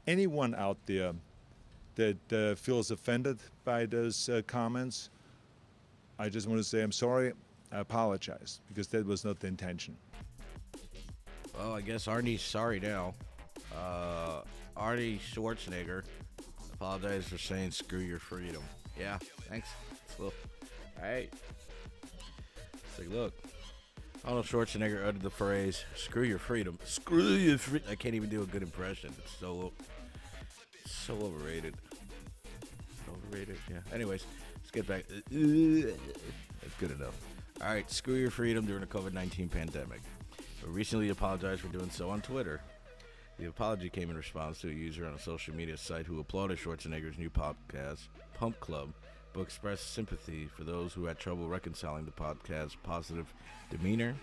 anyone out there that feels offended by those comments, I just want to say I'm sorry. I apologize because that was not the intention. Well, I guess Arnie's sorry now. Uh, Arnie Schwarzenegger apologized for saying "screw your freedom." Yeah, thanks. All right. Say, look, Arnold Schwarzenegger uttered the phrase "screw your freedom." Screw your freedom. I can't even do a good impression. It's so overrated. Overrated. Yeah. Anyways, let's get back. That's good enough. All right. Screw your freedom during the COVID-19 pandemic. But recently apologized for doing so on Twitter. The apology came in response to a user on a social media site who applauded Schwarzenegger's new podcast, Pump Club, but expressed sympathy for those who had trouble reconciling the podcast's positive demeanor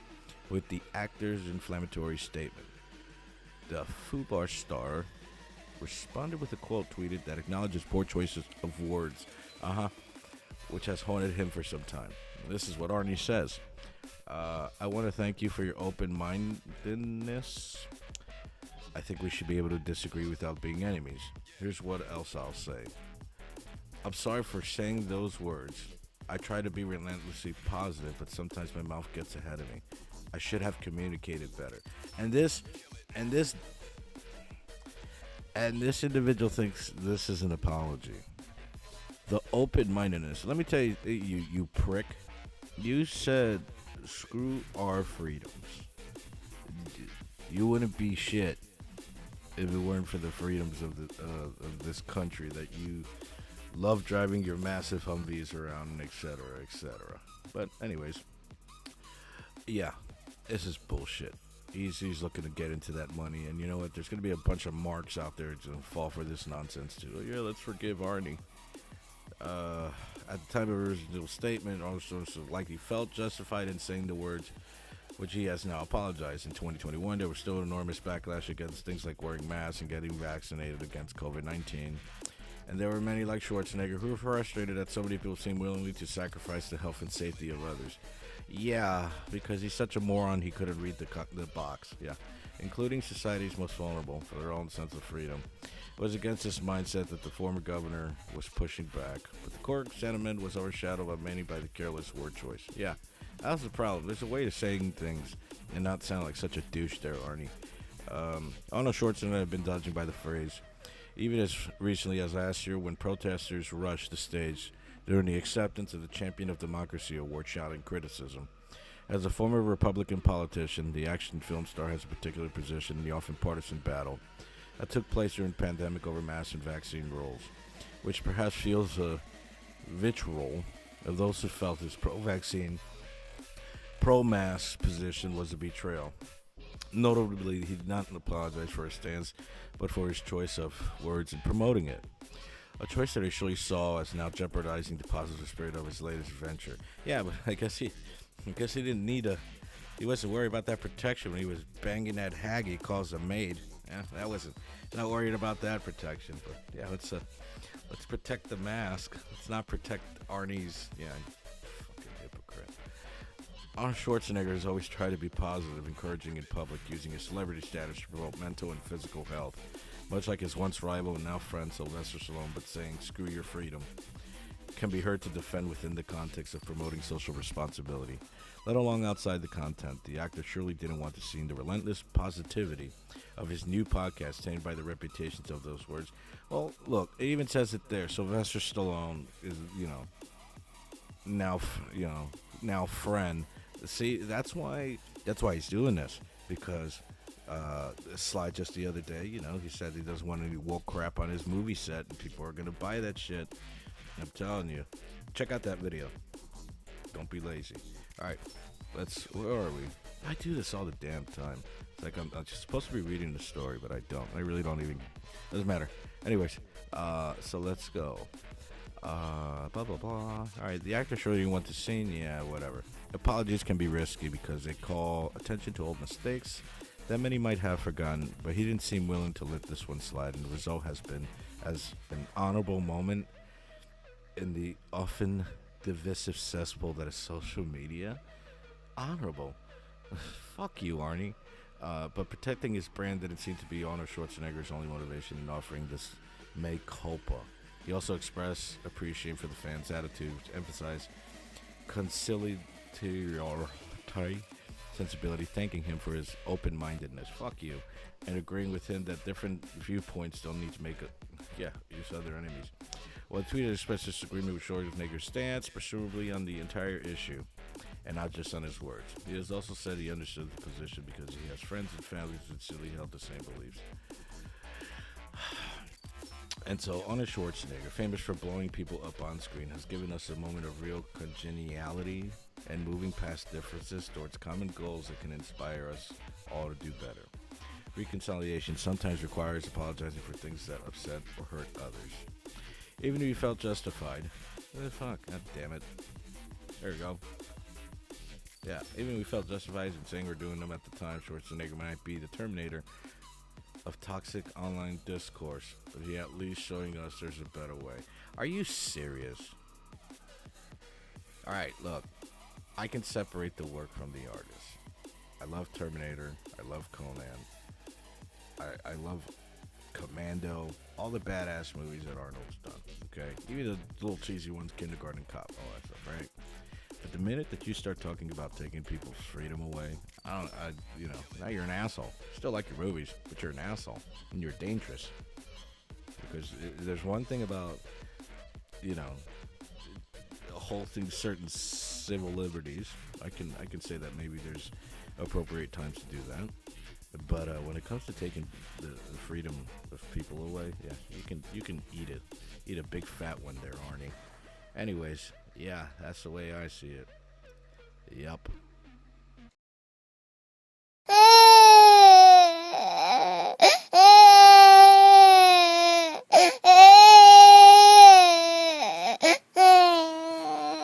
with the actor's inflammatory statement. The Fubar star responded with a quote tweeted that acknowledges poor choices of words, which has haunted him for some time. This is what Arnie says. I want to thank you for your open-mindedness. I think we should be able to disagree without being enemies. Here's what else I'll say. I'm sorry for saying those words. I try to be relentlessly positive, but sometimes my mouth gets ahead of me. I should have communicated better. And this individual thinks this is an apology. The open-mindedness. Let me tell you, you prick. You said screw our freedoms. You wouldn't be shit if it weren't for the freedoms of this country that you love driving your massive Humvees around, etc., etc. But anyways, yeah, this is bullshit. He's looking to get into that money, and you know what? There's going to be a bunch of marks out there to fall for this nonsense too. Like, yeah, let's forgive Arnie. At the time of his original statement, also likely felt justified in saying the words, which he has now apologized. In 2021, there was still enormous backlash against things like wearing masks and getting vaccinated against COVID-19. And there were many like Schwarzenegger who were frustrated that so many people seem willingly to sacrifice the health and safety of others. Yeah, because he's such a moron he couldn't read the box. Yeah, including society's most vulnerable for their own sense of freedom. It was against this mindset that the former governor was pushing back. But the core sentiment was overshadowed by many by the careless word choice. Yeah, that's the problem. There's a way of saying things and not sound like such a douche there, Arnie. Arnold Schwarzenegger had been dodging by the phrase, even as recently as last year when protesters rushed the stage during the acceptance of the Champion of Democracy award, shouting criticism. As a former Republican politician, the action film star has a particular position in the often partisan battle that took place during the pandemic over mask and vaccine rules, which perhaps fuels a vitriol of those who felt his pro-vaccine, pro-mask position was a betrayal. Notably, he did not apologize for his stance, but for his choice of words in promoting it. A choice that he surely saw as now jeopardizing the positive spirit of his latest venture. Yeah, but I guess he didn't need he wasn't worried about that protection when he was banging that hag he calls a maid. Yeah, that wasn't, not worried about that protection. But yeah, let's protect the mask. Let's not protect Arnie's, fucking hypocrite. Arnold Schwarzenegger has always tried to be positive, encouraging in public, using his celebrity status to promote mental and physical health, much like his once rival and now friend Sylvester Stallone, but saying, screw your freedom, can be heard to defend within the context of promoting social responsibility. Let alone outside the content, the actor surely didn't want to see the relentless positivity of his new podcast tainted by the reputations of those words. Well, look, it even says it there. Sylvester Stallone is, now friend. See, that's why he's doing this, because Sly just the other day, he said he doesn't want any woke crap on his movie set, and people are gonna buy that shit. I'm telling you, check out that video. Don't be lazy. All right, where are we? I do this all the damn time. It's like I'm just supposed to be reading the story, but I don't. I really don't even. Doesn't matter. Anyways, so let's go. Blah blah blah. All right, the actor surely didn't want the scene. Yeah, whatever. Apologies can be risky because they call attention to old mistakes that many might have forgotten, but he didn't seem willing to let this one slide, and the result has been as an honorable moment in the often divisive cesspool that is social media. Honorable. Fuck you, Arnie. But protecting his brand didn't seem to be Arnold Schwarzenegger's only motivation in offering this mea culpa. He also expressed appreciation for the fans' attitude, emphasized conciliatory sensibility, thanking him for his open-mindedness. Fuck you. And agreeing with him that different viewpoints don't need to make use other enemies. Well, the tweeter expressed disagreement with Schwarzenegger's stance, presumably on the entire issue, and not just on his words. He has also said he understood the position because he has friends and family who sincerely held the same beliefs. And so, Arnold Schwarzenegger, famous for blowing people up on screen, has given us a moment of real congeniality and moving past differences towards common goals that can inspire us all to do better. Reconciliation sometimes requires apologizing for things that upset or hurt others. Even if you felt justified. Fuck, god damn it. There you go. Yeah, even if we felt justified in saying or doing them at the time, Schwarzenegger might be the terminator of toxic online discourse, but he at least showing us there's a better way. Are you serious? Alright, look. I can separate the work from the artist. I love Terminator. I love Conan. I love Commando. All the badass movies that Arnold's done. Okay? Even the little cheesy ones, Kindergarten Cop, all that stuff, right? But the minute that you start talking about taking people's freedom away, now you're an asshole. Still like your movies, but you're an asshole. And you're dangerous. Because there's one thing about, halting certain civil liberties. I can say that maybe there's appropriate times to do that. But when it comes to taking the freedom of people away, yeah, you can eat it. Eat a big fat one there, Arnie. Anyways, yeah, that's the way I see it. Yup.